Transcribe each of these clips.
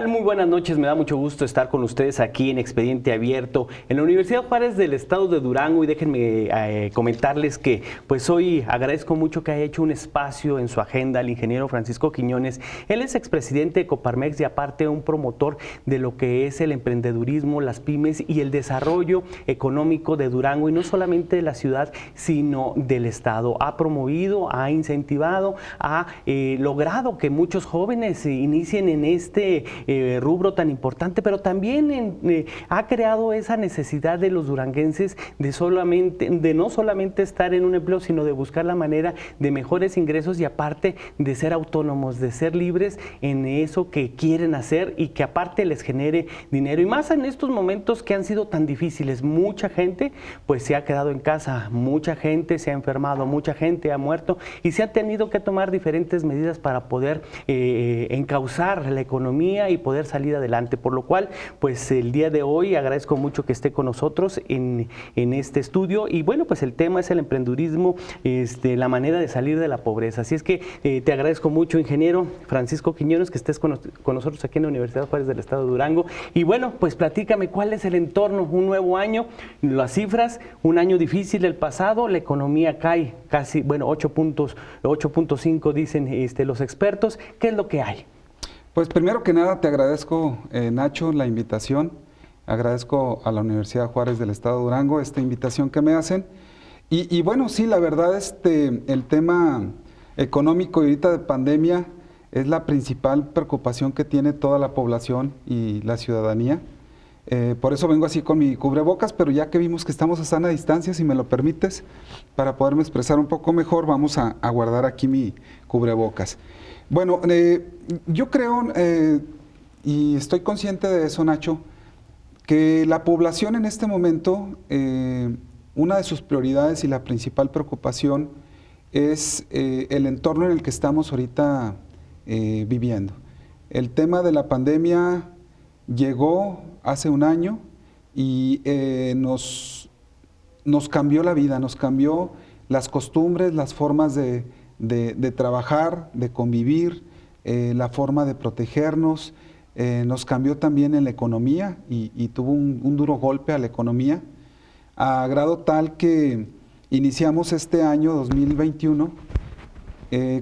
tal? Muy buenas noches, me da mucho gusto estar con ustedes aquí en Expediente Abierto en la Universidad Juárez del Estado de Durango y déjenme comentarles que pues hoy agradezco mucho que haya hecho un espacio en su agenda al ingeniero Francisco Quiñones. Él es expresidente de Coparmex y aparte un promotor de lo que es el emprendedurismo, las pymes y el desarrollo económico de Durango y no solamente de la ciudad sino del estado. Ha promovido, ha incentivado, ha logrado que muchos jóvenes se inicien en este rubro tan importante, pero también ha creado esa necesidad de los duranguenses de no solamente estar en un empleo, sino de buscar la manera de mejores ingresos y aparte de ser autónomos, de ser libres en eso que quieren hacer y que aparte les genere dinero. Y más en estos momentos que han sido tan difíciles, mucha gente pues se ha quedado en casa, mucha gente se ha enfermado, mucha gente ha muerto y se ha tenido que tomar diferentes medidas para poder encauzar la economía y poder salir adelante, por lo cual pues el día de hoy agradezco mucho que esté con nosotros en este estudio y bueno, pues el tema es el emprendedurismo, la manera de salir de la pobreza, así es que te agradezco mucho, ingeniero Francisco Quiñones, que estés con nosotros aquí en la Universidad Juárez del Estado de Durango y bueno, pues platícame cuál es el entorno, un nuevo año, las cifras, un año difícil el pasado, la economía cae casi, bueno, 8.5 dicen los expertos, ¿qué es lo que hay? Pues primero que nada te agradezco, Nacho, la invitación. Agradezco a la Universidad Juárez del Estado de Durango esta invitación que me hacen. Y bueno, sí, la verdad, el tema económico y ahorita de pandemia es la principal preocupación que tiene toda la población y la ciudadanía. Por eso vengo así con mi cubrebocas, pero ya que vimos que estamos a sana distancia, si me lo permites, para poderme expresar un poco mejor, vamos a guardar aquí mi cubrebocas. Bueno, yo creo, y estoy consciente de eso, Nacho, que la población en este momento, una de sus prioridades y la principal preocupación es el entorno en el que estamos ahorita viviendo. El tema de la pandemia llegó hace un año y nos cambió la vida, nos cambió las costumbres, las formas de trabajar, de convivir, la forma de protegernos, nos cambió también en la economía y tuvo un duro golpe a la economía, a grado tal que iniciamos este año 2021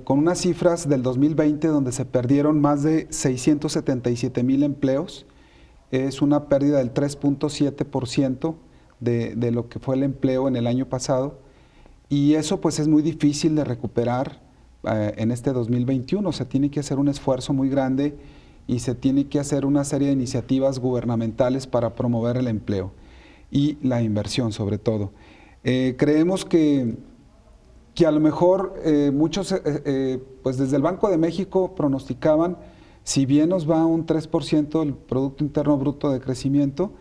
con unas cifras del 2020 donde se perdieron más de 677,000 empleos, es una pérdida del 3.7% de lo que fue el empleo en el año pasado. Y eso pues es muy difícil de recuperar en este 2021, se tiene que hacer un esfuerzo muy grande y se tiene que hacer una serie de iniciativas gubernamentales para promover el empleo y la inversión sobre todo. Creemos que a lo mejor muchos, pues desde el Banco de México pronosticaban, si bien nos va un 3% del Producto Interno Bruto de crecimiento,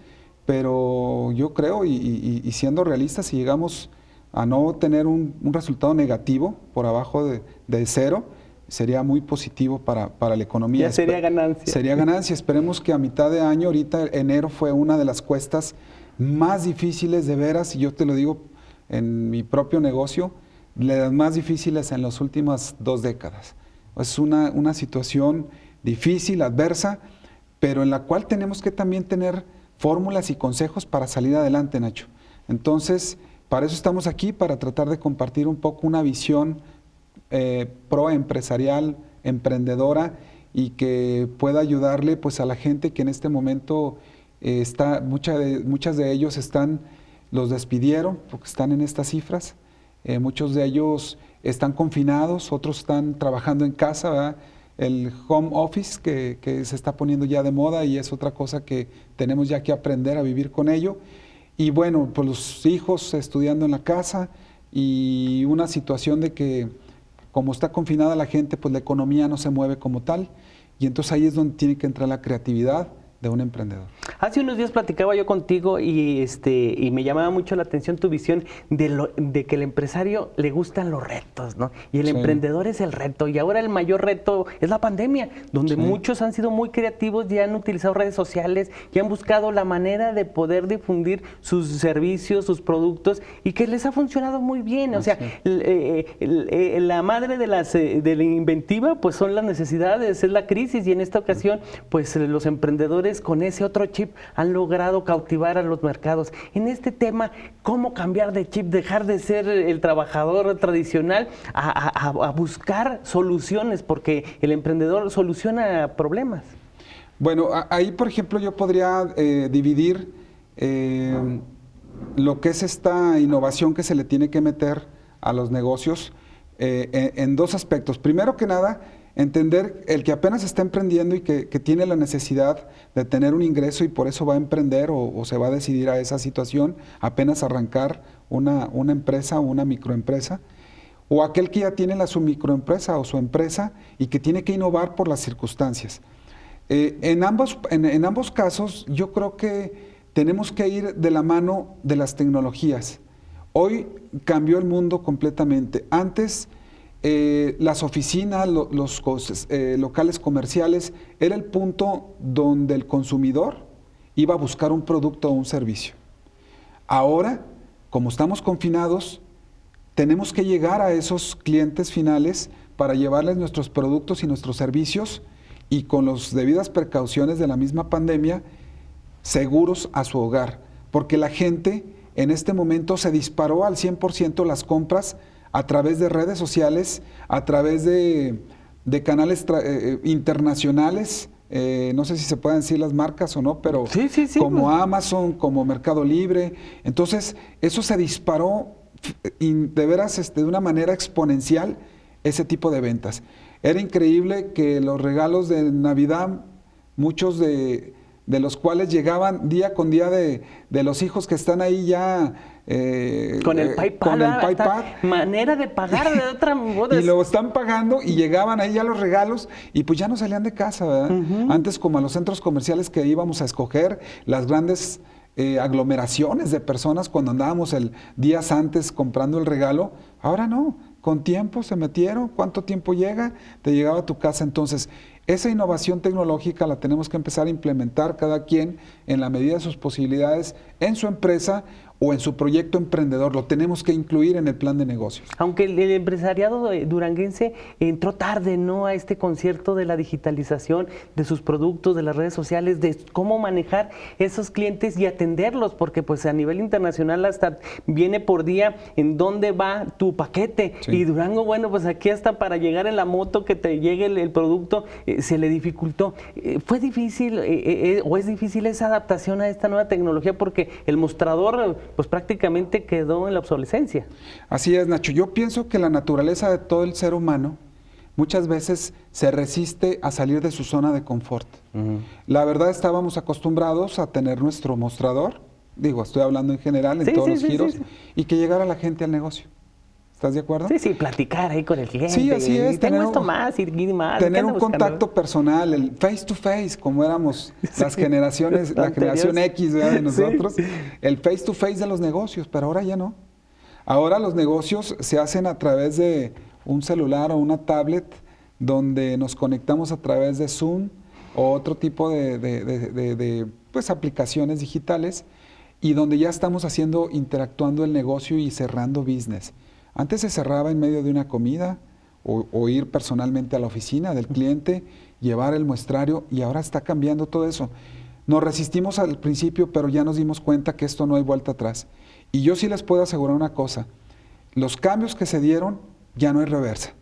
pero yo creo, y siendo realistas, si llegamos a no tener un resultado negativo por abajo de cero, sería muy positivo para la economía. Ya sería ganancia. Sería ganancia. Esperemos que a mitad de año, ahorita enero fue una de las cuestas más difíciles de veras, y yo te lo digo en mi propio negocio, las más difíciles en las últimas 2 décadas. Es una situación difícil, adversa, pero en la cual tenemos que también tener fórmulas y consejos para salir adelante, Nacho. Entonces, para eso estamos aquí, para tratar de compartir un poco una visión pro-empresarial, emprendedora, y que pueda ayudarle pues, a la gente que en este momento muchas de ellos los despidieron porque están en estas cifras. Muchos de ellos están confinados, otros están trabajando en casa, ¿verdad? El home office que se está poniendo ya de moda y es otra cosa que tenemos ya que aprender a vivir con ello. Y bueno, pues los hijos estudiando en la casa y una situación de que como está confinada la gente, pues la economía no se mueve como tal. Y entonces ahí es donde tiene que entrar la creatividad de un emprendedor. Hace unos días platicaba yo contigo y me llamaba mucho la atención tu visión de que el empresario le gustan los retos, ¿no? Y el emprendedor es el reto. Y ahora el mayor reto es la pandemia, donde muchos han sido muy creativos y han utilizado redes sociales y han buscado la manera de poder difundir sus servicios, sus productos, y que les ha funcionado muy bien. O sea, la madre de la inventiva pues son las necesidades, es la crisis, y en esta ocasión pues los emprendedores con ese otro chip han logrado cautivar a los mercados. En este tema, ¿cómo cambiar de chip, dejar de ser el trabajador tradicional a buscar soluciones? Porque el emprendedor soluciona problemas. Bueno, ahí por ejemplo yo podría dividir lo que es esta innovación que se le tiene que meter a los negocios en dos aspectos. Primero que nada, entender el que apenas está emprendiendo y que tiene la necesidad de tener un ingreso y por eso va a emprender o se va a decidir a esa situación, apenas arrancar una empresa o una microempresa, o aquel que ya tiene su microempresa o su empresa y que tiene que innovar por las circunstancias. En ambos casos yo creo que tenemos que ir de la mano de las tecnologías. Hoy cambió el mundo completamente. Antes las oficinas, los locales comerciales, era el punto donde el consumidor iba a buscar un producto o un servicio. Ahora, como estamos confinados, tenemos que llegar a esos clientes finales para llevarles nuestros productos y nuestros servicios y con las debidas precauciones de la misma pandemia, seguros a su hogar. Porque la gente en este momento se disparó al 100% las compras a través de redes sociales, a través de canales internacionales, no sé si se pueden decir las marcas o no, pero sí, como Amazon, como Mercado Libre. Entonces, eso se disparó de veras de una manera exponencial, ese tipo de ventas. Era increíble que los regalos de Navidad, muchos de los cuales llegaban día con día de los hijos que están ahí ya con el PayPal, manera de pagar de otra moda. Y lo están pagando y llegaban ahí ya los regalos y pues ya no salían de casa, ¿verdad? Antes, como a los centros comerciales que íbamos a escoger, las grandes aglomeraciones de personas cuando andábamos días antes comprando el regalo, ahora no, con tiempo se metieron, ¿cuánto tiempo llega? Te llegaba a tu casa. Entonces, esa innovación tecnológica la tenemos que empezar a implementar cada quien en la medida de sus posibilidades en su empresa o en su proyecto emprendedor. Lo tenemos que incluir en el plan de negocios. Aunque el empresariado duranguense entró tarde, ¿no?, a este concierto de la digitalización de sus productos, de las redes sociales, de cómo manejar esos clientes y atenderlos, porque pues a nivel internacional hasta viene por día en dónde va tu paquete. Sí. Y Durango, bueno, pues aquí hasta para llegar en la moto que te llegue el producto se le dificultó. ¿Fue difícil o es difícil esa adaptación a esta nueva tecnología? Porque el mostrador pues prácticamente quedó en la obsolescencia. Así es, Nacho. Yo pienso que la naturaleza de todo el ser humano muchas veces se resiste a salir de su zona de confort. La verdad, estábamos acostumbrados a tener nuestro mostrador, digo, estoy hablando en general, en todos los giros, y que llegara la gente al negocio. ¿Estás de acuerdo? Sí, platicar ahí con el cliente. Sí, así es. Tengo esto más y más. Tener un contacto personal, el face to face, como éramos las generaciones, la generación X, ¿verdad?, de nosotros, el face to face de los negocios, pero ahora ya no. Ahora los negocios se hacen a través de un celular o una tablet donde nos conectamos a través de Zoom o otro tipo de pues, aplicaciones digitales y donde ya estamos interactuando el negocio y cerrando business. Antes se cerraba en medio de una comida o ir personalmente a la oficina del cliente, llevar el muestrario, y ahora está cambiando todo eso. Nos resistimos al principio, pero ya nos dimos cuenta que esto no hay vuelta atrás. Y yo sí les puedo asegurar una cosa, los cambios que se dieron ya no hay reversa.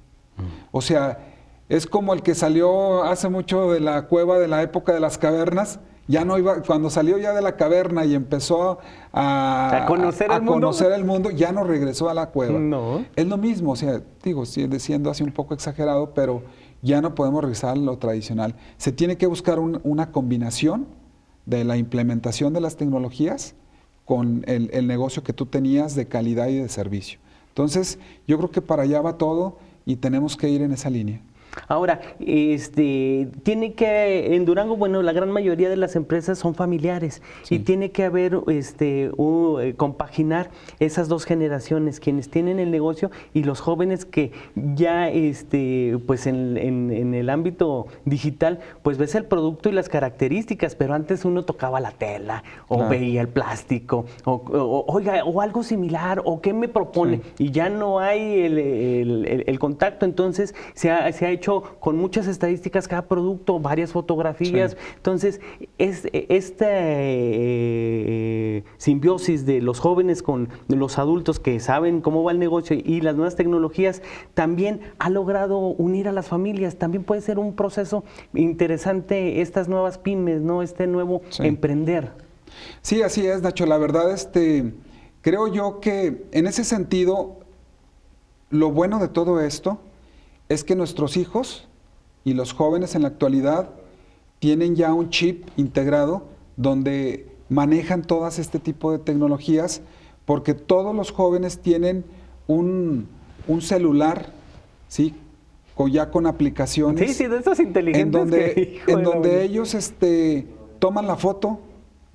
O sea, es como el que salió hace mucho de la cueva de la época de las cavernas, ya no iba, cuando salió ya de la caverna y empezó a conocer el mundo, ya no regresó a la cueva. No. Es lo mismo, o sea, digo, siendo así un poco exagerado, pero ya no podemos regresar a lo tradicional. Se tiene que buscar una combinación de la implementación de las tecnologías con el negocio que tú tenías de calidad y de servicio. Entonces, yo creo que para allá va todo y tenemos que ir en esa línea. Ahora, tiene que, en Durango, bueno, la gran mayoría de las empresas son familiares Sí. y tiene que haber, compaginar esas dos generaciones, quienes tienen el negocio y los jóvenes que ya, pues en el ámbito digital, pues ves el producto y las características, pero antes uno tocaba la tela o Claro. veía el plástico, oiga, o algo similar, o qué me propone, Sí. y ya no hay el contacto. Entonces se ha hecho con muchas estadísticas cada producto, varias fotografías. Sí. Entonces, esta simbiosis de los jóvenes con los adultos que saben cómo va el negocio y las nuevas tecnologías también ha logrado unir a las familias. También puede ser un proceso interesante estas nuevas pymes, ¿no? Este nuevo Sí. emprender. Sí, así es, Nacho. La verdad, creo yo que en ese sentido, lo bueno de todo esto es que nuestros hijos y los jóvenes en la actualidad tienen ya un chip integrado donde manejan todas este tipo de tecnologías, porque todos los jóvenes tienen un celular, ¿sí? Ya con aplicaciones. Sí, de estos inteligentes En donde, que, hijo de la mañana. ellos toman la foto,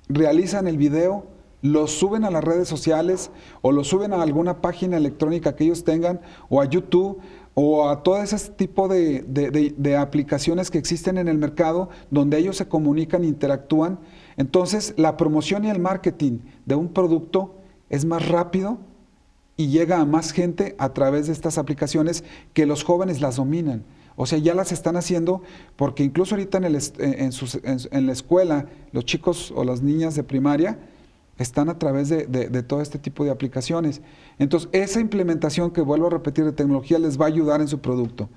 realizan el video, lo suben a las redes sociales o lo suben a alguna página electrónica que ellos tengan o a YouTube o a todo ese tipo de aplicaciones que existen en el mercado donde ellos se comunican e interactúan. Entonces, la promoción y el marketing de un producto es más rápido y llega a más gente a través de estas aplicaciones que los jóvenes las dominan. O sea, ya las están haciendo porque incluso ahorita en la escuela, los chicos o las niñas de primaria están a través de todo este tipo de aplicaciones. Entonces, esa implementación que vuelvo a repetir de tecnología les va a ayudar en su producto.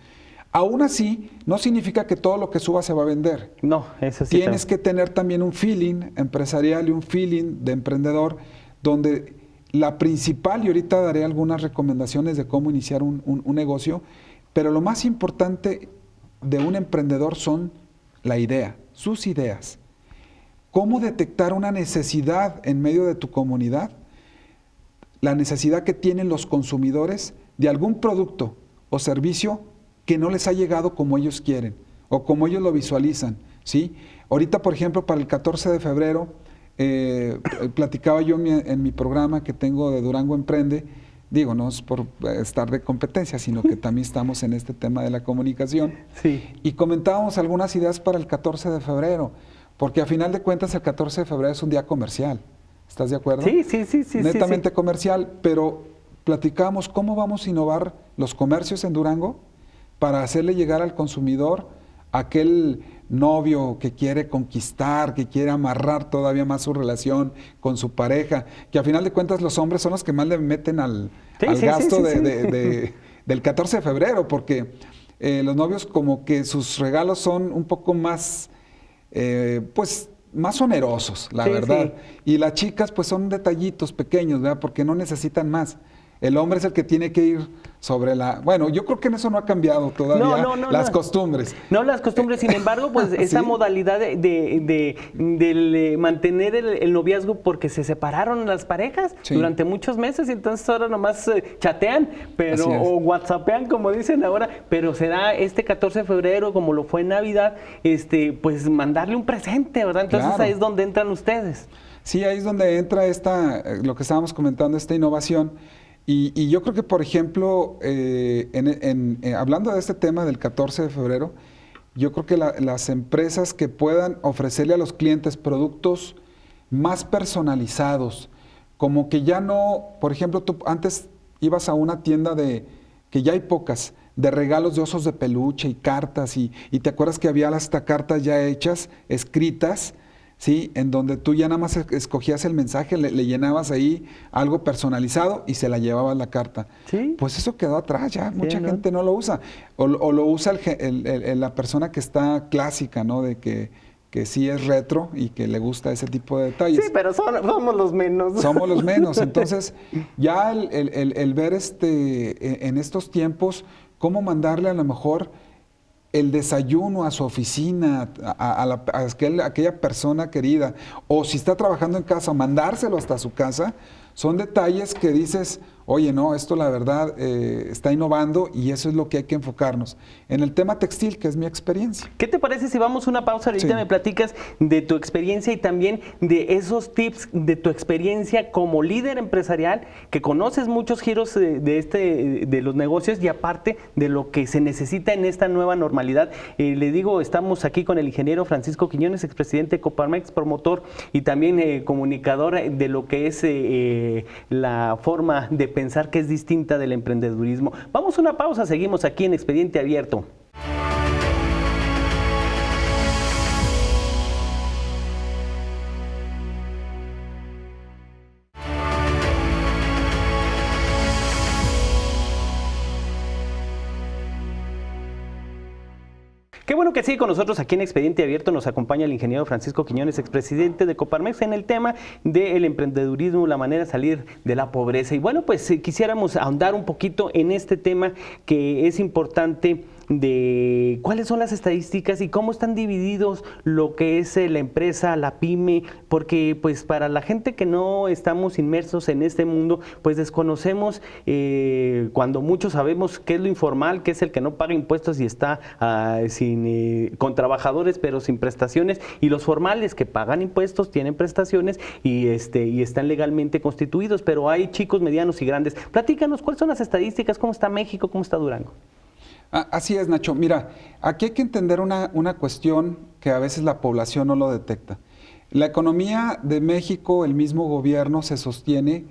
Aún así, no significa que todo lo que suba se va a vender. No, eso sí. Tienes que tener también un feeling empresarial y un feeling de emprendedor donde la principal, y ahorita daré algunas recomendaciones de cómo iniciar un negocio, pero lo más importante de un emprendedor son la idea, sus ideas. ¿Cómo detectar una necesidad en medio de tu comunidad? La necesidad que tienen los consumidores de algún producto o servicio que no les ha llegado como ellos quieren o como ellos lo visualizan, ¿sí? Ahorita, por ejemplo, para el 14 de febrero, platicaba yo en mi programa que tengo de Durango Emprende, digo, no es por estar de competencia, sino que también estamos en este tema de la comunicación, Sí. y comentábamos algunas ideas para el 14 de febrero, porque a final de cuentas el 14 de febrero es un día comercial, ¿estás de acuerdo? Sí. Netamente comercial, pero platicábamos cómo vamos a innovar los comercios en Durango para hacerle llegar al consumidor aquel novio que quiere conquistar, que quiere amarrar todavía más su relación con su pareja, que a final de cuentas los hombres son los que más le meten al gasto del 14 de febrero, porque los novios como que sus regalos son un poco más, pues, más onerosos, la verdad. Y las chicas pues son detallitos pequeños, ¿verdad? Porque no necesitan más. El hombre es el que tiene que ir sobre la... Bueno, yo creo que en eso no ha cambiado todavía las costumbres. No las costumbres, sin embargo, pues esa ¿Sí? modalidad de mantener el noviazgo, porque se separaron las parejas durante muchos meses y entonces ahora nomás chatean, pero o whatsappean, como dicen ahora, pero se da este 14 de febrero, como lo fue en Navidad, pues mandarle un presente, ¿verdad? Entonces ahí es donde entran ustedes. Sí, ahí es donde entra lo que estábamos comentando, esta innovación. Y yo creo que, por ejemplo, hablando de este tema del 14 de febrero, yo creo que las empresas que puedan ofrecerle a los clientes productos más personalizados, como que ya no, por ejemplo, tú antes ibas a una tienda que ya hay pocas, de regalos de osos de peluche y cartas, y te acuerdas que había hasta cartas ya hechas, escritas, ¿sí? En donde tú ya nada más escogías el mensaje, le llenabas ahí algo personalizado y se la llevabas la carta. ¿Sí? Pues eso quedó atrás ya, mucha gente no lo usa. O lo usa la persona que está clásica, ¿no? De que sí es retro y que le gusta ese tipo de detalles. Sí, pero somos los menos. Somos los menos. Entonces, ya el ver en estos tiempos cómo mandarle a lo mejor el desayuno a su oficina, a aquella persona querida, o si está trabajando en casa, mandárselo hasta su casa, son detalles que dices, oye, no, esto la verdad está innovando y eso es lo que hay que enfocarnos. En el tema textil, que es mi experiencia. ¿Qué te parece si vamos a una pausa? Ahorita me platicas de tu experiencia y también de esos tips de tu experiencia como líder empresarial, que conoces muchos giros de los negocios y aparte de lo que se necesita en esta nueva normalidad. Le digo, estamos aquí con el ingeniero Francisco Quiñones, expresidente de Coparmex, promotor y también comunicador de lo que es la forma de pensar que es distinta del emprendedurismo. Vamos a una pausa, seguimos aquí en Expediente Abierto. Qué bueno que sigue con nosotros aquí en Expediente Abierto. Nos acompaña el ingeniero Francisco Quiñones, expresidente de Coparmex, en el tema del emprendedurismo, la manera de salir de la pobreza. Y bueno, pues quisiéramos ahondar un poquito en este tema que es importante, de cuáles son las estadísticas y cómo están divididos lo que es la empresa, la pyme, porque pues para la gente que no estamos inmersos en este mundo, pues desconocemos cuando muchos sabemos qué es lo informal, qué es el que no paga impuestos y está con trabajadores pero sin prestaciones, y los formales que pagan impuestos, tienen prestaciones y están legalmente constituidos, pero hay chicos, medianos y grandes. Platícanos, ¿cuáles son las estadísticas? ¿Cómo está México? ¿Cómo está Durango? Así es, Nacho. Mira, aquí hay que entender una cuestión que a veces la población no lo detecta. La economía de México, el mismo gobierno se sostiene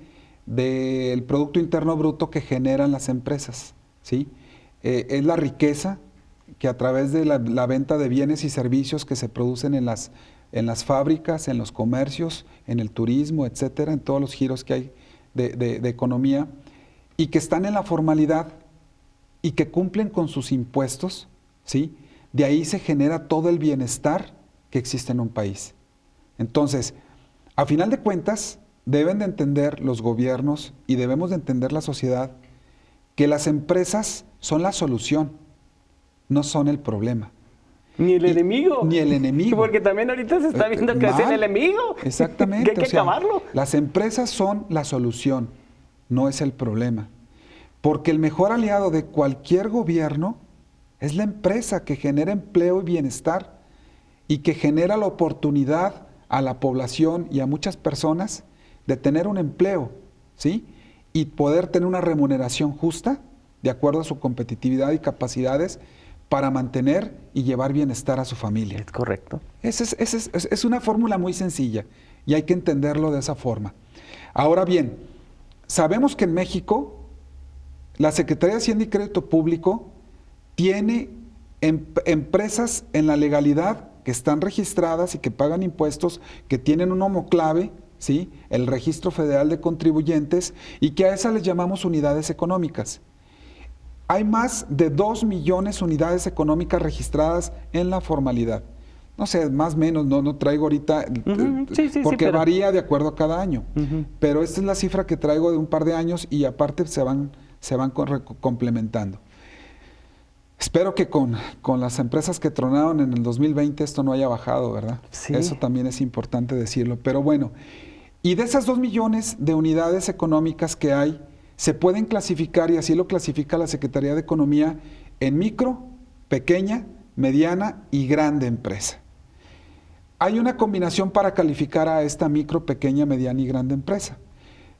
del Producto Interno Bruto que generan las empresas, ¿sí? Es la riqueza que a través de la venta de bienes y servicios que se producen en las fábricas, en los comercios, en el turismo, etcétera, en todos los giros que hay de economía, y que están en la formalidad, y que cumplen con sus impuestos, ¿sí? De ahí se genera todo el bienestar que existe en un país. Entonces, a final de cuentas, deben de entender los gobiernos y debemos de entender la sociedad que las empresas son la solución, no son el problema. Ni el enemigo. Ni el enemigo. Porque también ahorita se está viendo que es el enemigo. Exactamente. Que hay que acabarlo. Las empresas son la solución, no es el problema. Porque el mejor aliado de cualquier gobierno es la empresa, que genera empleo y bienestar y que genera la oportunidad a la población y a muchas personas de tener un empleo, ¿sí? Y poder tener una remuneración justa de acuerdo a su competitividad y capacidades para mantener y llevar bienestar a su familia. Es correcto. Es una fórmula muy sencilla y hay que entenderlo de esa forma. Ahora bien, sabemos que en México la Secretaría de Hacienda y Crédito Público tiene empresas en la legalidad que están registradas y que pagan impuestos, que tienen un homoclave, ¿sí? El Registro Federal de Contribuyentes, y que a esas les llamamos unidades económicas. Hay más de 2 millones de unidades económicas registradas en la formalidad. No sé, más o menos, no traigo ahorita, porque varía de acuerdo a cada año. Pero esta es la cifra que traigo de un par de años y aparte se van complementando. Espero que con las empresas que tronaron en el 2020 esto no haya bajado, ¿verdad? Sí. Eso también es importante decirlo. Pero bueno, y de esas 2 millones de unidades económicas que hay, se pueden clasificar, y así lo clasifica la Secretaría de Economía, en micro, pequeña, mediana y grande empresa. Hay una combinación para calificar a esta micro, pequeña, mediana y grande empresa.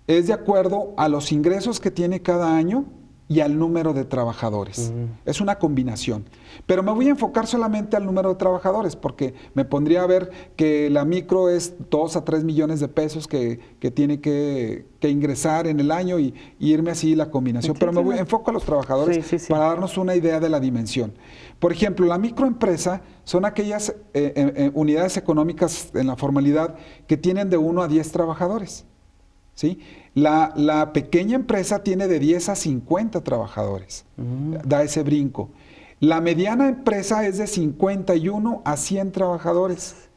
Es de acuerdo a los ingresos que tiene cada año y al número de trabajadores. Es una combinación. Pero me voy a enfocar solamente al número de trabajadores, porque me pondría a ver que la micro es 2 a 3 millones de pesos que tiene que ingresar en el año y irme así la combinación. Pero me enfoco a los trabajadores para darnos una idea de la dimensión. Por ejemplo, la microempresa son aquellas unidades económicas en la formalidad que tienen de 1 a 10 trabajadores. ¿Sí? La pequeña empresa tiene de 10 a 50 trabajadores, da ese brinco. La mediana empresa es de 51 a 100 trabajadores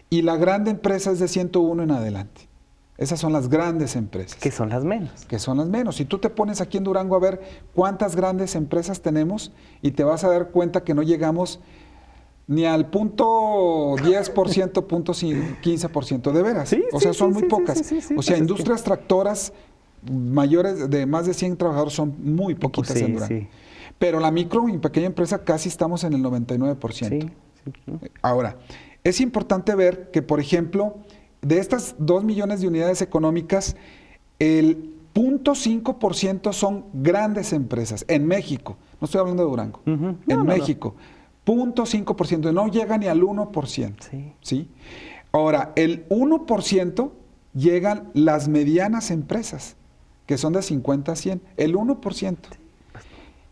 y la grande empresa es de 101 en adelante. Esas son las grandes empresas. Que son las menos. Que son las menos. Si tú te pones aquí en Durango a ver cuántas grandes empresas tenemos y te vas a dar cuenta que no llegamos ni al punto 10%, punto 15%, de veras. O sea, son muy pocas. O sea, industrias tractoras mayores de más de 100 trabajadores son muy poquitas Sí, en Durango. sí. Pero la micro y pequeña empresa casi estamos en el 99%. Sí. Ahora, es importante ver que, por ejemplo, de estas 2 millones de unidades económicas, el 0.5% son grandes empresas en México. No estoy hablando de Durango. En México. 0.5%, no llega ni al 1%. Sí. ¿Sí? Ahora, el 1% llegan las medianas empresas, que son de 50 a 100. El 1%.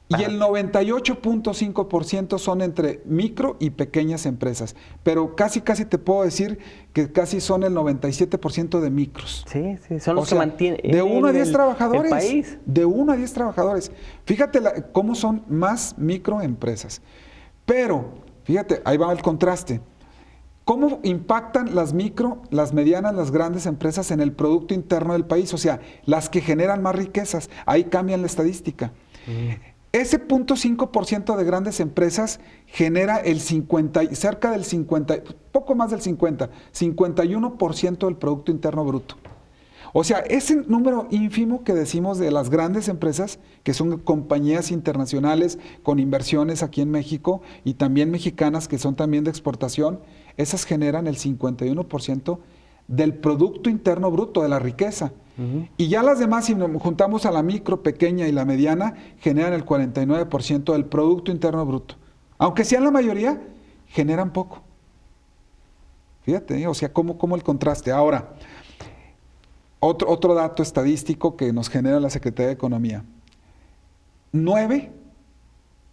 Y el 98.5% son entre micro y pequeñas empresas. Pero casi te puedo decir que casi son el 97% de micros. Sí, son los O sea, que mantienen de 1 a 10 trabajadores. el país. De 1 a 10 trabajadores. Fíjate cómo son más microempresas. Pero, fíjate, ahí va el contraste. ¿Cómo impactan las micro, las medianas, las grandes empresas en el Producto Interno del país? O sea, las que generan más riquezas. Ahí cambian la estadística. Ese 0.5% de grandes empresas genera cerca del 50, poco más del 51% del Producto Interno Bruto. O sea, ese número ínfimo que decimos de las grandes empresas, que son compañías internacionales con inversiones aquí en México y también mexicanas que son también de exportación, esas generan el 51% del Producto Interno Bruto, de la riqueza. Y ya las demás, si nos juntamos a la micro, pequeña y la mediana, generan el 49% del Producto Interno Bruto. Aunque sean la mayoría, generan poco. Fíjate, o sea, cómo el contraste. Ahora, otro dato estadístico que nos genera la Secretaría de Economía. 9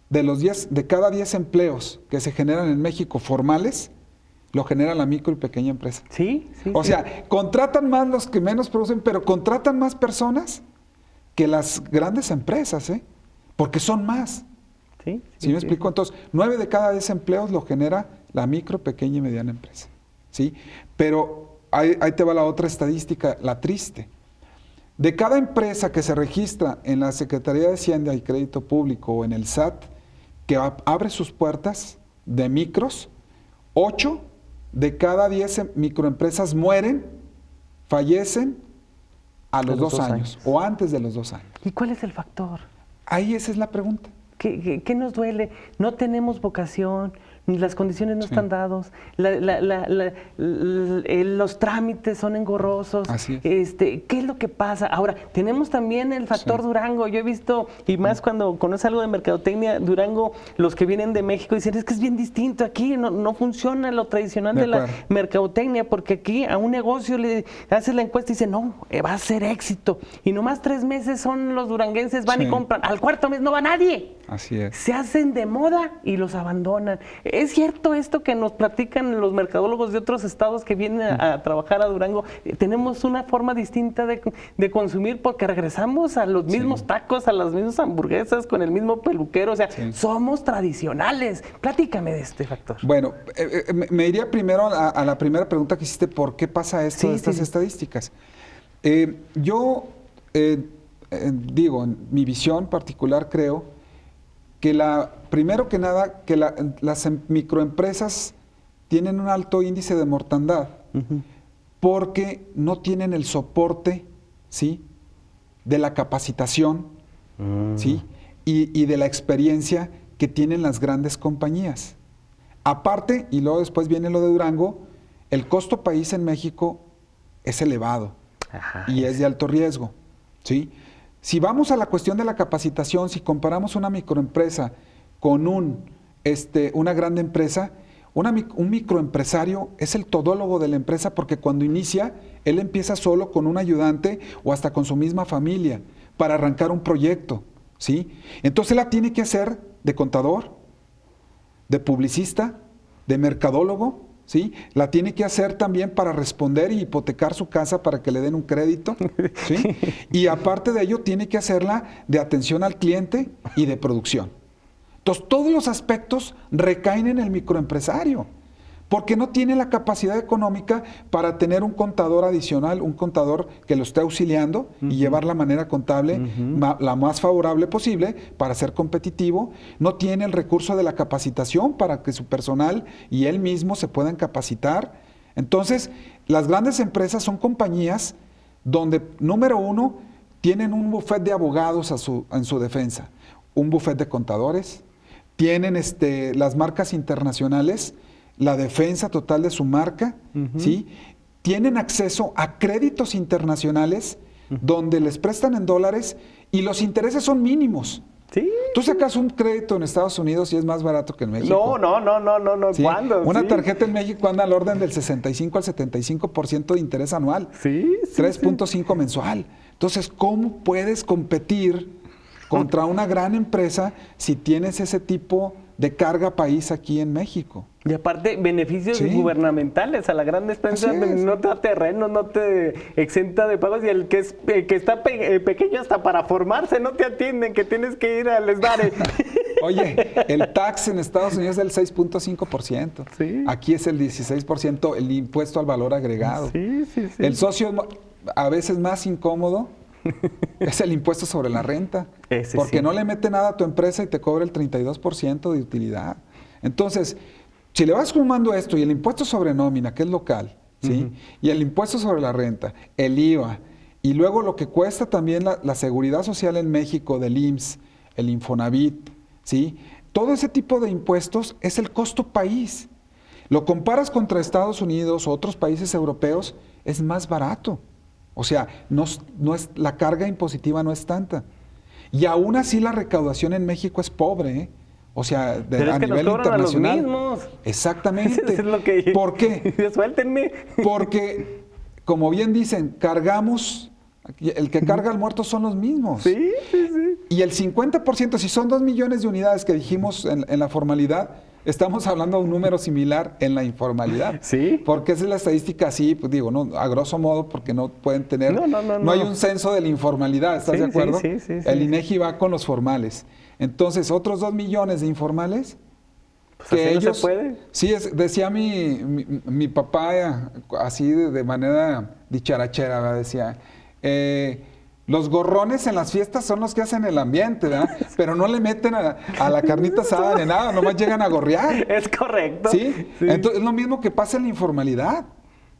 de cada 10 empleos que se generan en México formales, lo genera la micro y pequeña empresa. Sí. O sea, contratan más los que menos producen, pero contratan más personas que las grandes empresas, ¿eh? Porque son más. ¿Sí me explico? Entonces, 9 de cada 10 empleos lo genera la micro, pequeña y mediana empresa. ¿Sí? Pero ahí te va la otra estadística, la triste. De cada empresa que se registra en la Secretaría de Hacienda y Crédito Público o en el SAT, que abre sus puertas de micros, 8 de cada 10 microempresas mueren, fallecen a los 2 años o antes de los 2 años. ¿Y cuál es el factor? Ahí esa es la pregunta. ¿Qué nos duele? No tenemos vocación, ni las condiciones no están dadas, los trámites son engorrosos. Así es. ¿Qué es lo que pasa? Ahora, tenemos también el factor Durango. Yo he visto, y más cuando conoces algo de mercadotecnia, Durango, los que vienen de México dicen, es que es bien distinto aquí, no funciona lo tradicional de la mercadotecnia, porque aquí a un negocio le haces la encuesta y dice, no, va a ser éxito. Y nomás 3 meses son los duranguenses, van y compran. Al 4.º mes no va nadie. Así es. Se hacen de moda y los abandonan. ¿Es cierto esto que nos platican los mercadólogos de otros estados que vienen a trabajar a Durango? Tenemos una forma distinta de consumir porque regresamos a los mismos tacos, a las mismas hamburguesas, con el mismo peluquero. O sea, somos tradicionales. Platícame de este factor. Bueno, me iría primero a la primera pregunta que hiciste, ¿por qué pasa esto de estas estadísticas? Yo digo, en mi visión particular creo que primero que nada, que las microempresas tienen un alto índice de mortandad porque no tienen el soporte, ¿sí?, de la capacitación, ¿sí?, y de la experiencia que tienen las grandes compañías. Aparte, y luego después viene lo de Durango, el costo país en México es elevado y es de alto riesgo, ¿sí? Si vamos a la cuestión de la capacitación, si comparamos una microempresa con una gran empresa, un microempresario es el todólogo de la empresa porque cuando inicia, él empieza solo con un ayudante o hasta con su misma familia para arrancar un proyecto, ¿sí? Entonces él la tiene que hacer de contador, de publicista, de mercadólogo, ¿sí? La tiene que hacer también para responder y hipotecar su casa para que le den un crédito, ¿sí? Y aparte de ello, tiene que hacerla de atención al cliente y de producción. Entonces, todos los aspectos recaen en el microempresario, porque no tiene la capacidad económica para tener un contador adicional, un contador que lo esté auxiliando y llevar la manera contable la más favorable posible para ser competitivo. No tiene el recurso de la capacitación para que su personal y él mismo se puedan capacitar. Entonces, las grandes empresas son compañías donde, número uno, tienen un bufete de abogados en su defensa, un bufete de contadores, tienen las marcas internacionales, la defensa total de su marca, ¿sí? Tienen acceso a créditos internacionales donde les prestan en dólares y los intereses son mínimos. Sí. Tú sacas un crédito en Estados Unidos y es más barato que en México. No. ¿Sí? ¿Cuándo? Una Sí. tarjeta en México anda al orden del 65 al 75% de interés anual. Sí. 3.5 mensual. Entonces, ¿cómo puedes competir contra una gran empresa si tienes ese tipo de carga país aquí en México? Y aparte, beneficios Sí. gubernamentales a la gran despensa, Así es. no te da terreno, no te exenta de pagos, y el que está pequeño hasta para formarse no te atienden, que tienes que ir al SDARE. Oye, el tax en Estados Unidos es del 6.5%. Sí. Aquí es el 16%, el impuesto al valor agregado. Sí. El socio a veces más incómodo es el impuesto sobre la renta. Ese porque sí. no le mete nada a tu empresa y te cobra el 32% de utilidad. Entonces, si le vas sumando esto y el impuesto sobre nómina, que es local, ¿sí? Y el impuesto sobre la renta, el IVA, y luego lo que cuesta también la seguridad social en México del IMSS, el Infonavit, ¿sí? Todo ese tipo de impuestos es el costo país. Lo comparas contra Estados Unidos o otros países europeos, es más barato. O sea, la carga impositiva no es tanta. Y aún así la recaudación en México es pobre, ¿eh? O sea, Pero es a que nos nivel cobran a los internacional. mismos. Exactamente. Eso es lo que... ¿Por qué? Suéltenme. Porque, como bien dicen, el que carga al muerto son los mismos. Sí. Y el 50%, si son 2 millones de unidades que dijimos en la formalidad, estamos hablando de un número similar en la informalidad. Sí. Porque esa es la estadística así, pues digo, no, a grosso modo, porque no pueden tener... No hay un censo de la informalidad, ¿estás de acuerdo? Sí. El INEGI va con los formales. Entonces, otros 2 millones de informales... Pues que así ellos, no se puede. Sí, decía mi papá, así de manera dicharachera, ¿verdad? Decía... los gorrones en las fiestas son los que hacen el ambiente, ¿verdad? Pero no le meten a la carnita asada ni nada, nomás llegan a gorrear. Es correcto. ¿Sí? Entonces, es lo mismo que pasa en la informalidad.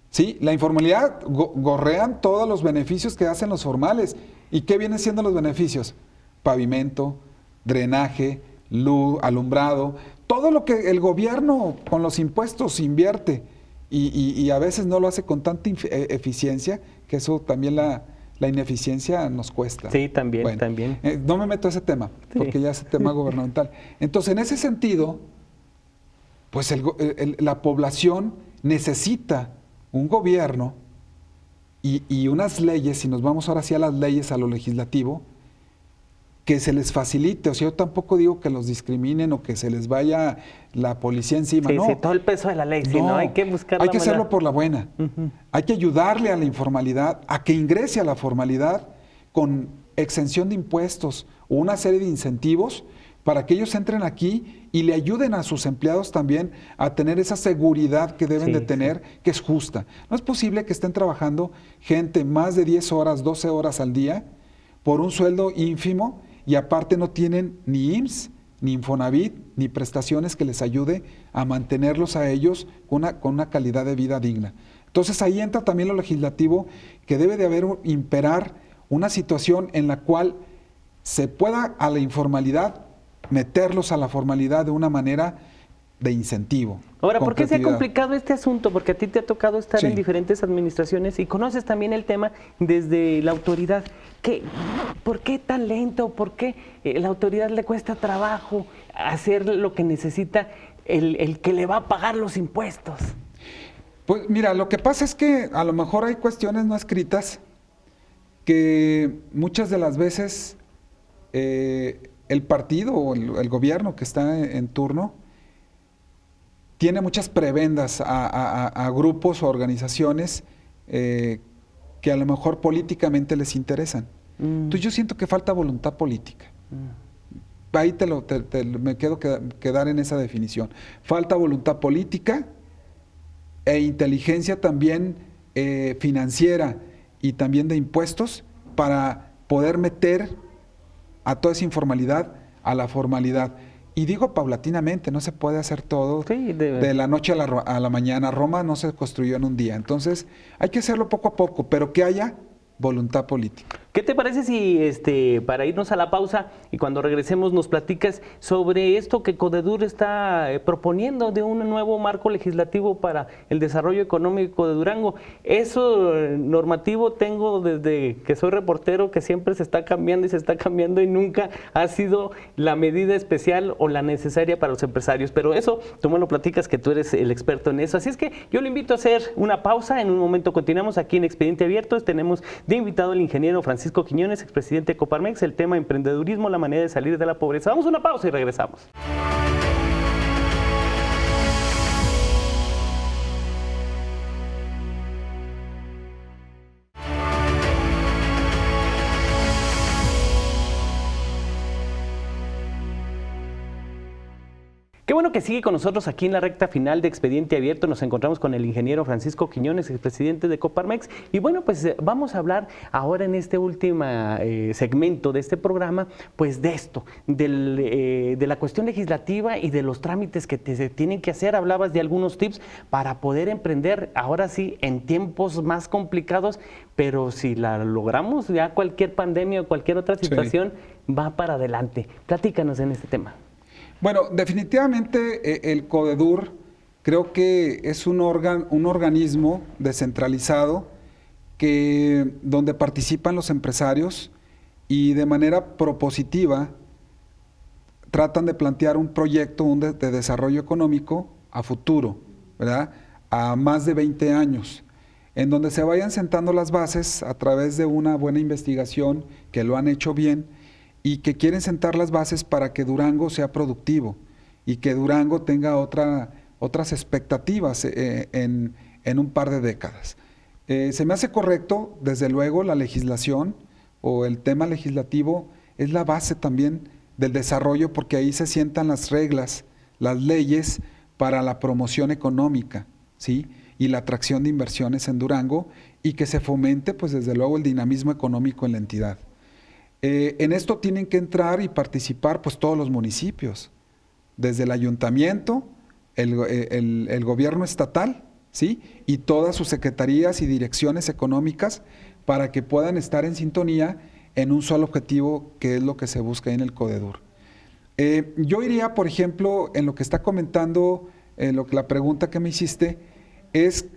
¿Sí? La informalidad gorrean todos los beneficios que hacen los formales. ¿Y qué vienen siendo los beneficios? Pavimento, drenaje, luz, alumbrado, todo lo que el gobierno con los impuestos invierte y a veces no lo hace con tanta eficiencia, que eso también la ineficiencia nos cuesta. Sí, también, también. No me meto a ese tema, porque ya es tema gubernamental. Entonces, en ese sentido, pues la población necesita un gobierno y unas leyes, si nos vamos ahora sí a las leyes, a lo legislativo, que se les facilite. O sea, yo tampoco digo que los discriminen o que se les vaya la policía encima. Sí, no. sí, todo el peso de la ley. Sí, no, hay que buscar Hay la que manera. hacerlo por la buena. Hay que ayudarle a la informalidad a que ingrese a la formalidad con exención de impuestos o una serie de incentivos para que ellos entren aquí y le ayuden a sus empleados también a tener esa seguridad que deben de tener, que es justa. No es posible que estén trabajando gente más de 10 horas, 12 horas al día por un sueldo ínfimo y aparte no tienen ni IMSS, ni Infonavit, ni prestaciones que les ayude a mantenerlos a ellos con una calidad de vida digna. Entonces ahí entra también lo legislativo, que debe de imperar una situación en la cual se pueda a la informalidad meterlos a la formalidad de una manera de incentivo. Ahora, ¿por qué se ha creatividad. complicado este asunto? Porque a ti te ha tocado estar Sí. en diferentes administraciones y conoces también el tema desde la autoridad. ¿Por qué tan lento? ¿Por qué la autoridad le cuesta trabajo hacer lo que necesita el que le va a pagar los impuestos? Pues mira, lo que pasa es que a lo mejor hay cuestiones no escritas que muchas de las veces el partido o el gobierno que está en turno tiene muchas prebendas a grupos o organizaciones que a lo mejor políticamente les interesan. Entonces yo siento que falta voluntad política. Ahí me quedo quedar en esa definición. Falta voluntad política e inteligencia también financiera y también de impuestos para poder meter a toda esa informalidad a la formalidad. Y digo paulatinamente, no se puede hacer todo de la noche a la mañana. Roma no se construyó en un día. Entonces hay que hacerlo poco a poco, pero que haya voluntad política. ¿Qué te parece si para irnos a la pausa y cuando regresemos nos platicas sobre esto que CODEDUR está proponiendo de un nuevo marco legislativo para el desarrollo económico de Durango? Eso normativo tengo desde que soy reportero, que siempre se está cambiando y nunca ha sido la medida especial o la necesaria para los empresarios. Pero eso tú me lo platicas, que tú eres el experto en eso. Así es que yo le invito a hacer una pausa. En un momento continuamos aquí en Expediente Abierto. Tenemos de invitado al ingeniero Francisco Quiñones, expresidente de Coparmex, el tema emprendedurismo, la manera de salir de la pobreza. Vamos a una pausa y regresamos. Qué bueno que sigue con nosotros aquí en la recta final de Expediente Abierto. Nos encontramos con el ingeniero Francisco Quiñones, expresidente de Coparmex. Y bueno, pues vamos a hablar ahora en este último segmento de este programa, pues de esto, de la cuestión legislativa y de los trámites que se tienen que hacer. Hablabas de algunos tips para poder emprender, ahora sí, en tiempos más complicados, pero si la logramos, ya cualquier pandemia o cualquier otra situación va para adelante. Platícanos en este tema. Bueno, definitivamente el CODEDUR creo que es un organismo descentralizado donde participan los empresarios y de manera propositiva tratan de plantear un proyecto de desarrollo económico a futuro, ¿verdad? A más de 20 años, en donde se vayan sentando las bases a través de una buena investigación, que lo han hecho bien, y que quieren sentar las bases para que Durango sea productivo y que Durango tenga otras expectativas en un par de décadas. Se me hace correcto, desde luego, la legislación o el tema legislativo es la base también del desarrollo, porque ahí se sientan las reglas, las leyes para la promoción económica, ¿sí? Y la atracción de inversiones en Durango, y que se fomente, pues desde luego, el dinamismo económico en la entidad. En esto tienen que entrar y participar pues todos los municipios, desde el ayuntamiento, el gobierno estatal, ¿sí? Y todas sus secretarías y direcciones económicas, para que puedan estar en sintonía en un solo objetivo, que es lo que se busca en el CODEDUR. Yo iría, por ejemplo, en lo que está comentando, la pregunta que me hiciste, es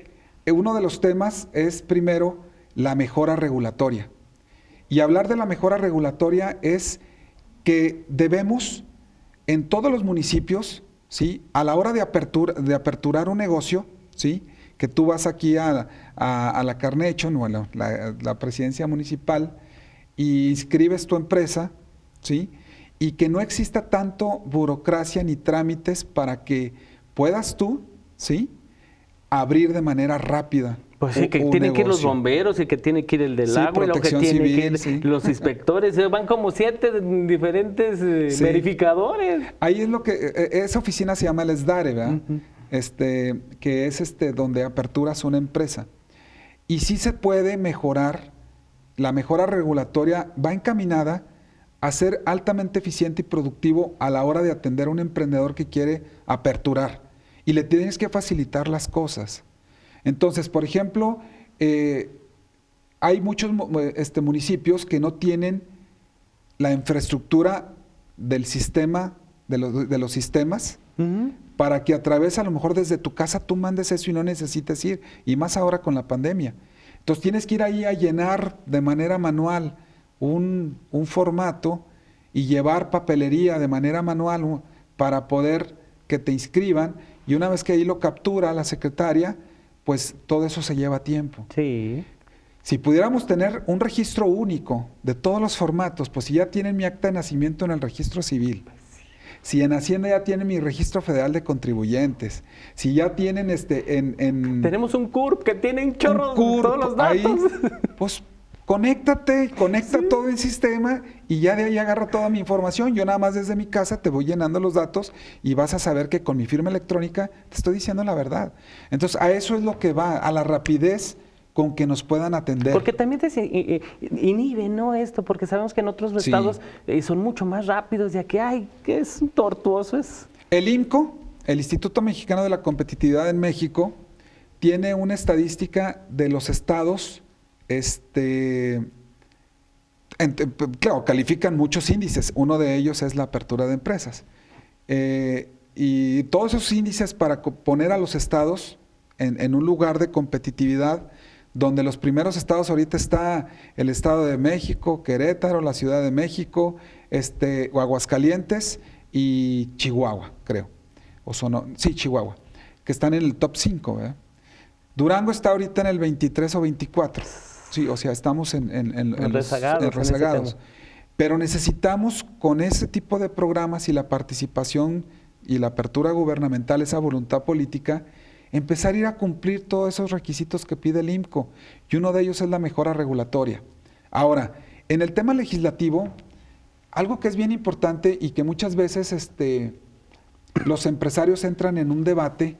uno de los temas es primero la mejora regulatoria. Y hablar de la mejora regulatoria es que debemos, en todos los municipios, ¿sí? A la hora de aperturar un negocio, ¿sí? Que tú vas aquí a la Carnecho, no, a la presidencia municipal, y inscribes tu empresa, ¿sí? Y que no exista tanto burocracia ni trámites para que puedas tú, ¿sí? Abrir de manera rápida. Pues sí, que tienen que ir los bomberos y que tiene que ir el del agua, y lo que tiene que ir los inspectores, van como 7 diferentes verificadores. Ahí es lo que, esa oficina se llama el SDARE, ¿verdad? Que es donde aperturas una empresa. Y sí se puede mejorar, la mejora regulatoria va encaminada a ser altamente eficiente y productivo a la hora de atender a un emprendedor que quiere aperturar. Y le tienes que facilitar las cosas. Entonces, por ejemplo, hay muchos municipios que no tienen la infraestructura del sistema, de los sistemas, para que a través, a lo mejor desde tu casa, tú mandes eso y no necesites ir, y más ahora con la pandemia. Entonces tienes que ir ahí a llenar de manera manual un formato y llevar papelería de manera manual para poder que te inscriban, y una vez que ahí lo captura la secretaria, pues todo eso se lleva tiempo. Sí. Si pudiéramos tener un registro único de todos los formatos, pues si ya tienen mi acta de nacimiento en el registro civil, si en Hacienda ya tienen mi registro federal de contribuyentes, si ya tienen Tenemos un CURP que tiene chorros todos los datos. Ahí, pues conecta todo el sistema y ya de ahí agarra toda mi información. Yo nada más desde mi casa te voy llenando los datos y vas a saber que con mi firma electrónica te estoy diciendo la verdad. Entonces, a eso es lo que va, a la rapidez con que nos puedan atender. Porque también te inhibe, ¿no? Esto, porque sabemos que en otros estados son mucho más rápidos, ya que, que es tortuoso. El IMCO, el Instituto Mexicano de la Competitividad en México, tiene una estadística de los estados Claro, califican muchos índices. Uno de ellos es la apertura de empresas. Y todos esos índices para poner a los estados en un lugar de competitividad, donde los primeros estados ahorita está el Estado de México, Querétaro, la Ciudad de México, Aguascalientes y Chihuahua, creo. Sí, Chihuahua, que están en el top 5, ¿verdad? Durango está ahorita en el 23 o 24. Sí, o sea, estamos en rezagados. Pero necesitamos, con ese tipo de programas y la participación y la apertura gubernamental, esa voluntad política, empezar a ir a cumplir todos esos requisitos que pide el IMCO. Y uno de ellos es la mejora regulatoria. Ahora, en el tema legislativo, algo que es bien importante y que muchas veces los empresarios entran en un debate.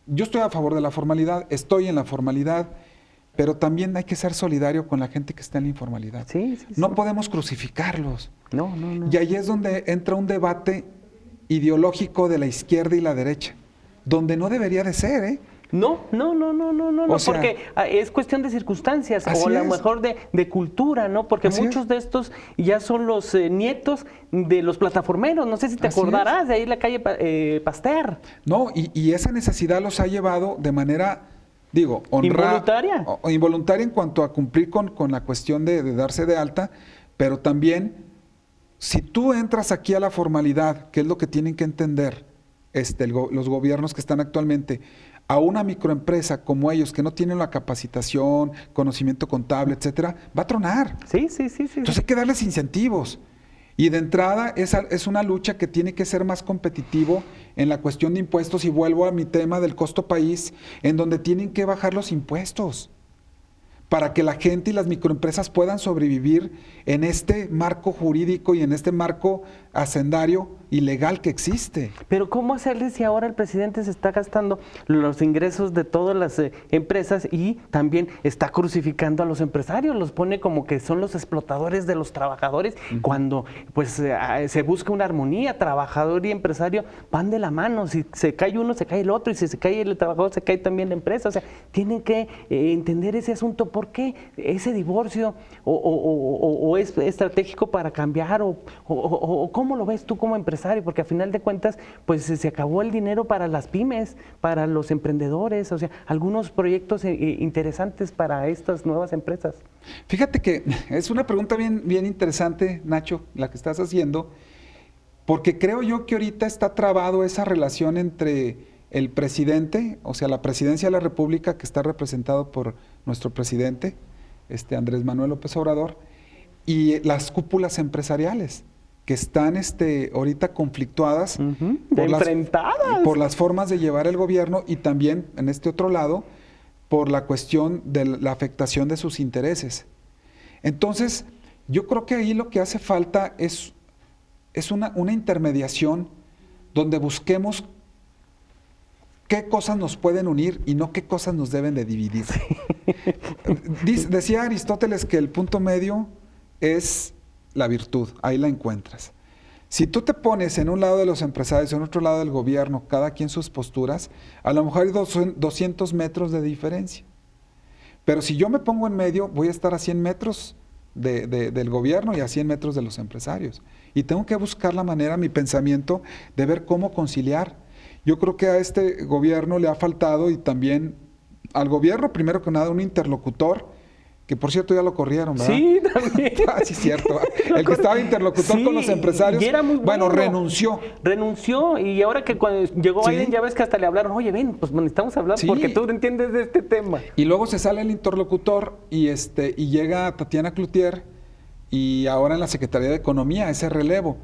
Yo estoy a favor de la formalidad, estoy en la formalidad, pero también hay que ser solidario con la gente que está en la informalidad. Sí. No podemos crucificarlos. No. Y ahí es donde entra un debate ideológico de la izquierda y la derecha, donde no debería de ser, ¿eh? No, O sea, porque es cuestión de circunstancias o a lo mejor de cultura, ¿no? Porque muchos de estos ya son los nietos de los plataformeros, no sé si te acordarás, de ahí la calle Pasteur. No, y esa necesidad los ha llevado de manera, involuntaria. Involuntaria en cuanto a cumplir con la cuestión de darse de alta, pero también, si tú entras aquí a la formalidad, que es lo que tienen que entender los gobiernos que están actualmente, a una microempresa como ellos, que no tienen la capacitación, conocimiento contable, etcétera, va a tronar. Sí. Entonces hay que darles incentivos. Y de entrada es una lucha que tiene que ser más competitivo en la cuestión de impuestos, y vuelvo a mi tema del costo país, en donde tienen que bajar los impuestos para que la gente y las microempresas puedan sobrevivir en este marco jurídico y en este marco hacendario y legal que existe. Pero ¿cómo hacerle si ahora el presidente se está gastando los ingresos de todas las empresas y también está crucificando a los empresarios? Los pone como que son los explotadores de los trabajadores, cuando pues se busca una armonía, trabajador y empresario van de la mano. Si se cae uno, se cae el otro, y si se cae el trabajador, se cae también la empresa. O sea, tienen que entender ese asunto. ¿Por qué ese divorcio? ¿O es estratégico para cambiar? ¿O cómo lo ves tú como empresario? Porque a final de cuentas, pues se acabó el dinero para las pymes, para los emprendedores, o sea, algunos proyectos interesantes para estas nuevas empresas. Fíjate que es una pregunta bien interesante, Nacho, la que estás haciendo, porque creo yo que ahorita está trabado esa relación entre el presidente, o sea, la presidencia de la República, que está representado por nuestro presidente, Andrés Manuel López Obrador, y las cúpulas empresariales, que están ahorita conflictuadas, enfrentadas por las formas de llevar el gobierno, y también en este otro lado por la cuestión de la afectación de sus intereses. Entonces, yo creo que ahí lo que hace falta es una intermediación donde busquemos qué cosas nos pueden unir y no qué cosas nos deben de dividir. Decía Aristóteles que el punto medio es la virtud, ahí la encuentras. Si tú te pones en un lado de los empresarios, en otro lado del gobierno, cada quien sus posturas, a lo mejor hay 200 metros de diferencia. Pero si yo me pongo en medio, voy a estar a 100 metros del gobierno y a 100 metros de los empresarios. Y tengo que buscar la manera, mi pensamiento, de ver cómo conciliar. Yo creo que a este gobierno le ha faltado, y también al gobierno, primero que nada, un interlocutor, que por cierto ya lo corrieron, ¿verdad? Sí, también. Sí, cierto. El que estaba interlocutor con los empresarios, y era muy bueno, renunció. Renunció, y ahora que cuando llegó Biden, ya ves que hasta le hablaron, oye, ven, pues necesitamos hablar porque tú entiendes de este tema. Y luego se sale el interlocutor y llega Tatiana Cloutier, y ahora en la Secretaría de Economía, ese relevo.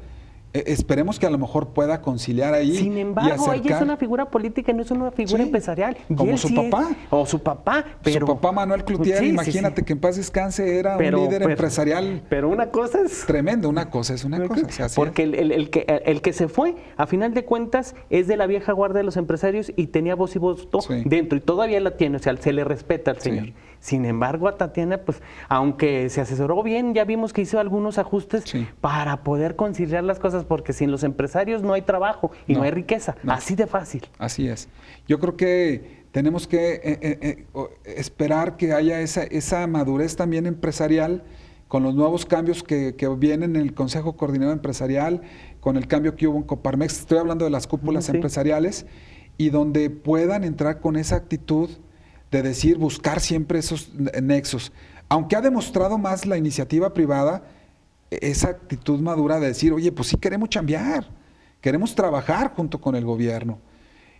Esperemos que a lo mejor pueda conciliar ahí. Sin embargo, ella es una figura política, no es una figura empresarial. Como su papá. O su papá. Su papá Manuel Cloutier, imagínate que en paz descanse, era un líder empresarial. Pero una cosa es... tremendo, una cosa es una cosa. Porque el que se fue, a final de cuentas, es de la vieja guardia de los empresarios y tenía voz y voto dentro, y todavía la tiene, o sea, se le respeta al señor. Sin embargo, a Tatiana, pues, aunque se asesoró bien, ya vimos que hizo algunos ajustes para poder conciliar las cosas, porque sin los empresarios no hay trabajo y no hay riqueza. Así de fácil. Así es. Yo creo que tenemos que esperar que haya esa madurez también empresarial con los nuevos cambios que vienen en el Consejo Coordinador Empresarial, con el cambio que hubo en Coparmex, estoy hablando de las cúpulas empresariales, y donde puedan entrar con esa actitud de decir, buscar siempre esos nexos. Aunque ha demostrado más la iniciativa privada, esa actitud madura de decir, oye, pues sí queremos chambear, queremos trabajar junto con el gobierno.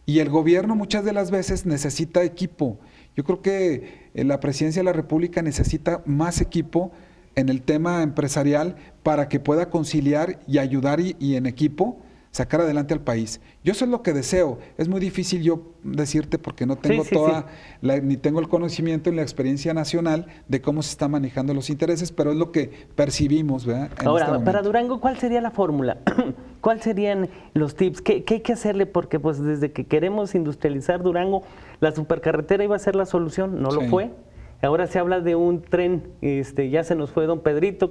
Y el gobierno muchas de las veces necesita equipo. Yo creo que la Presidencia de la República necesita más equipo en el tema empresarial para que pueda conciliar y ayudar y en equipo sacar adelante al país. Yo eso es lo que deseo. Es muy difícil yo decirte porque no tengo ni tengo el conocimiento ni la experiencia nacional de cómo se están manejando los intereses, pero es lo que percibimos, ¿verdad? Ahora, para Durango, ¿cuál sería la fórmula? ¿Cuáles serían los tips? ¿Qué hay que hacerle? Porque pues desde que queremos industrializar Durango, la supercarretera iba a ser la solución, no lo fue. Ahora se habla de un tren, ya se nos fue don Pedrito,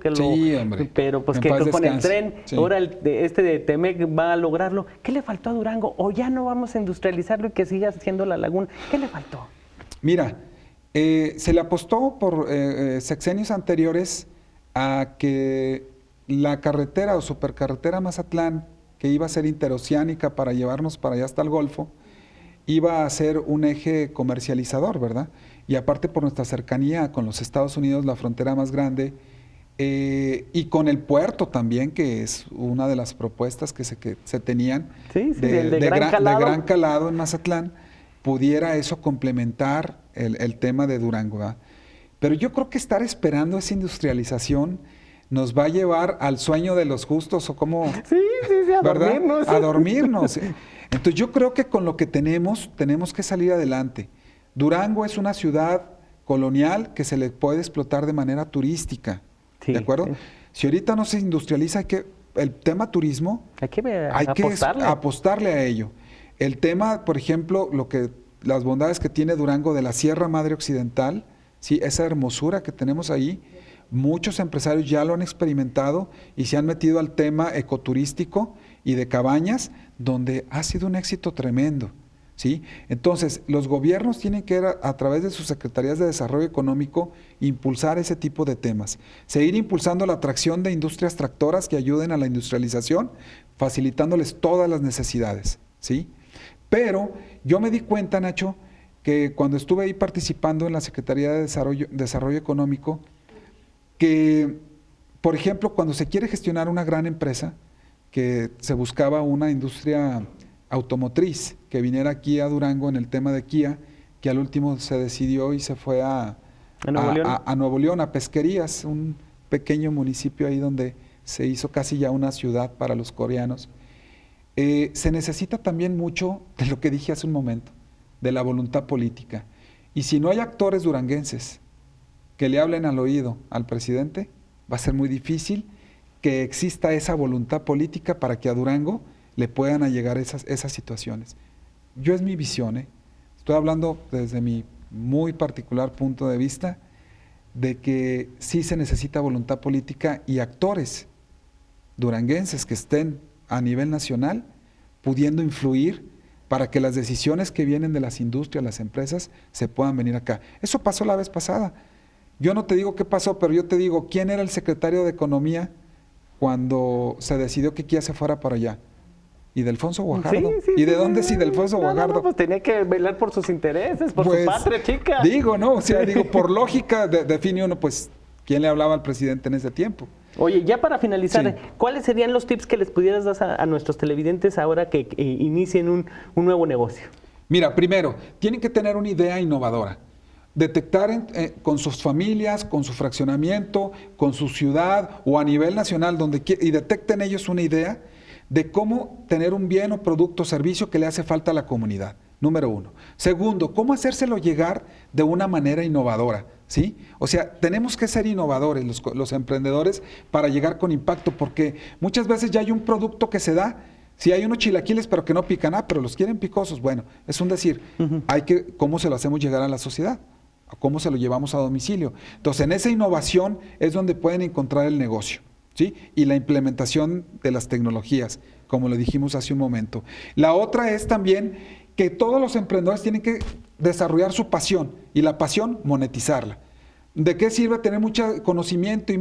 pero pues que con el tren, ahora de Temec va a lograrlo. ¿Qué le faltó a Durango? ¿O ya no vamos a industrializarlo y que siga siendo la laguna? ¿Qué le faltó? Mira, se le apostó por sexenios anteriores a que la carretera o supercarretera Mazatlán, que iba a ser interoceánica para llevarnos para allá hasta el Golfo, iba a ser un eje comercializador, ¿verdad? Y aparte por nuestra cercanía con los Estados Unidos, la frontera más grande, y con el puerto también, que es una de las propuestas que se tenían de gran calado en Mazatlán, pudiera eso complementar el tema de Durango, ¿verdad? Pero yo creo que estar esperando esa industrialización nos va a llevar al sueño de los justos, o como, a dormirnos. A dormirnos. Entonces yo creo que con lo que tenemos que salir adelante. Durango es una ciudad colonial que se le puede explotar de manera turística, ¿de acuerdo? Sí. Si ahorita no se industrializa, el tema turismo, hay que apostarle a ello. El tema, por ejemplo, las bondades que tiene Durango de la Sierra Madre Occidental, ¿sí? Esa hermosura que tenemos ahí, muchos empresarios ya lo han experimentado y se han metido al tema ecoturístico y de cabañas, donde ha sido un éxito tremendo, ¿sí? Entonces, los gobiernos tienen que, a través de sus secretarías de desarrollo económico, impulsar ese tipo de temas. Seguir impulsando la atracción de industrias tractoras que ayuden a la industrialización, facilitándoles todas las necesidades, ¿sí? Pero yo me di cuenta, Nacho, que cuando estuve ahí participando en la Secretaría de Desarrollo Económico, que, por ejemplo, cuando se quiere gestionar una gran empresa, que se buscaba una industria automotriz que viniera aquí a Durango en el tema de Kia, que al último se decidió y se fue a Nuevo León, a Pesquerías, un pequeño municipio ahí donde se hizo casi ya una ciudad para los coreanos. Se necesita también mucho de lo que dije hace un momento, de la voluntad política. Y si no hay actores duranguenses que le hablen al oído al presidente, va a ser muy difícil que exista esa voluntad política para que a Durango le puedan llegar esas situaciones. Yo es mi visión, estoy hablando desde mi muy particular punto de vista, de que sí se necesita voluntad política y actores duranguenses que estén a nivel nacional pudiendo influir para que las decisiones que vienen de las industrias, las empresas, se puedan venir acá. Eso pasó la vez pasada. Yo no te digo qué pasó, pero yo te digo, ¿quién era el secretario de Economía cuando se decidió que Kia se fuera para allá? ¿Y Delfonso Guajardo? ¿Y de dónde es Delfonso Guajardo? No, pues tenía que velar por sus intereses, por su patria chica. Digo, ¿no? O sea, por lógica define uno, pues, ¿quién le hablaba al presidente en ese tiempo? Oye, ya para finalizar, ¿cuáles serían los tips que les pudieras dar a nuestros televidentes ahora que inicien un nuevo negocio? Mira, primero, tienen que tener una idea innovadora. Detectar con sus familias, con su fraccionamiento, con su ciudad o a nivel nacional, y detecten ellos una idea de cómo tener un bien o producto o servicio que le hace falta a la comunidad, número uno. Segundo, cómo hacérselo llegar de una manera innovadora, ¿sí? O sea, tenemos que ser innovadores los emprendedores para llegar con impacto, porque muchas veces ya hay un producto que se da, sí hay unos chilaquiles pero que no pican, pero los quieren picosos, bueno, es un decir, ¿cómo se lo hacemos llegar a la sociedad? ¿Cómo se lo llevamos a domicilio? Entonces, en esa innovación es donde pueden encontrar el negocio, ¿sí? Y la implementación de las tecnologías, como lo dijimos hace un momento. La otra es también que todos los emprendedores tienen que desarrollar su pasión y la pasión monetizarla. ¿De qué sirve tener mucho conocimiento y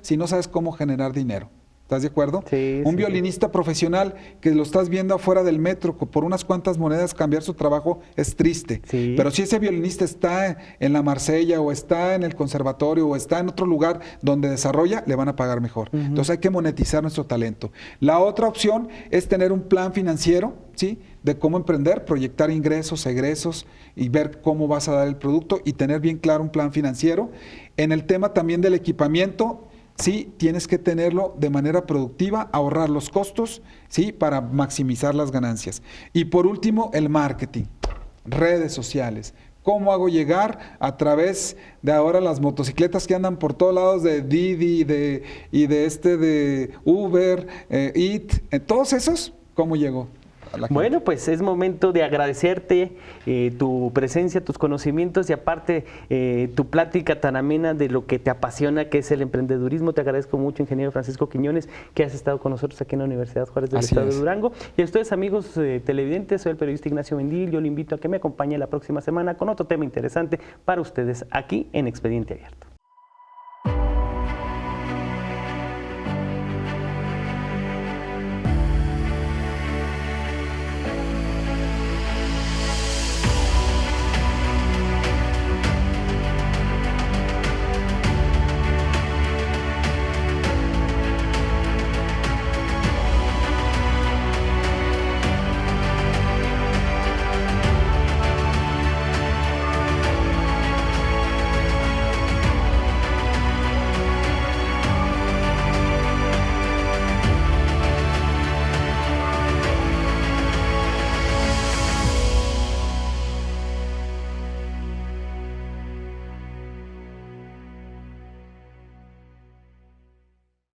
si no sabes cómo generar dinero? ¿Estás de acuerdo? Sí, Un sí. violinista profesional que lo estás viendo afuera del metro por unas cuantas monedas cambiar su trabajo es triste. Sí. Pero si ese violinista está en la Marsella o está en el conservatorio o está en otro lugar donde desarrolla, le van a pagar mejor. Entonces hay que monetizar nuestro talento. La otra opción es tener un plan financiero, ¿sí? De cómo emprender, proyectar ingresos, egresos y ver cómo vas a dar el producto y tener bien claro un plan financiero. En el tema también del equipamiento, sí, tienes que tenerlo de manera productiva, ahorrar los costos, sí, para maximizar las ganancias. Y por último, el marketing, redes sociales. ¿Cómo hago llegar a través de ahora las motocicletas que andan por todos lados de Didi de Uber, Eat, todos esos? ¿Cómo llegó? Bueno, pues es momento de agradecerte tu presencia, tus conocimientos y aparte tu plática tan amena de lo que te apasiona, que es el emprendedurismo. Te agradezco mucho, ingeniero Francisco Quiñones, que has estado con nosotros aquí en la Universidad Juárez del Estado de Durango. Y a ustedes, amigos televidentes, soy el periodista Ignacio Mendil. Yo le invito a que me acompañe la próxima semana con otro tema interesante para ustedes aquí en Expediente Abierto.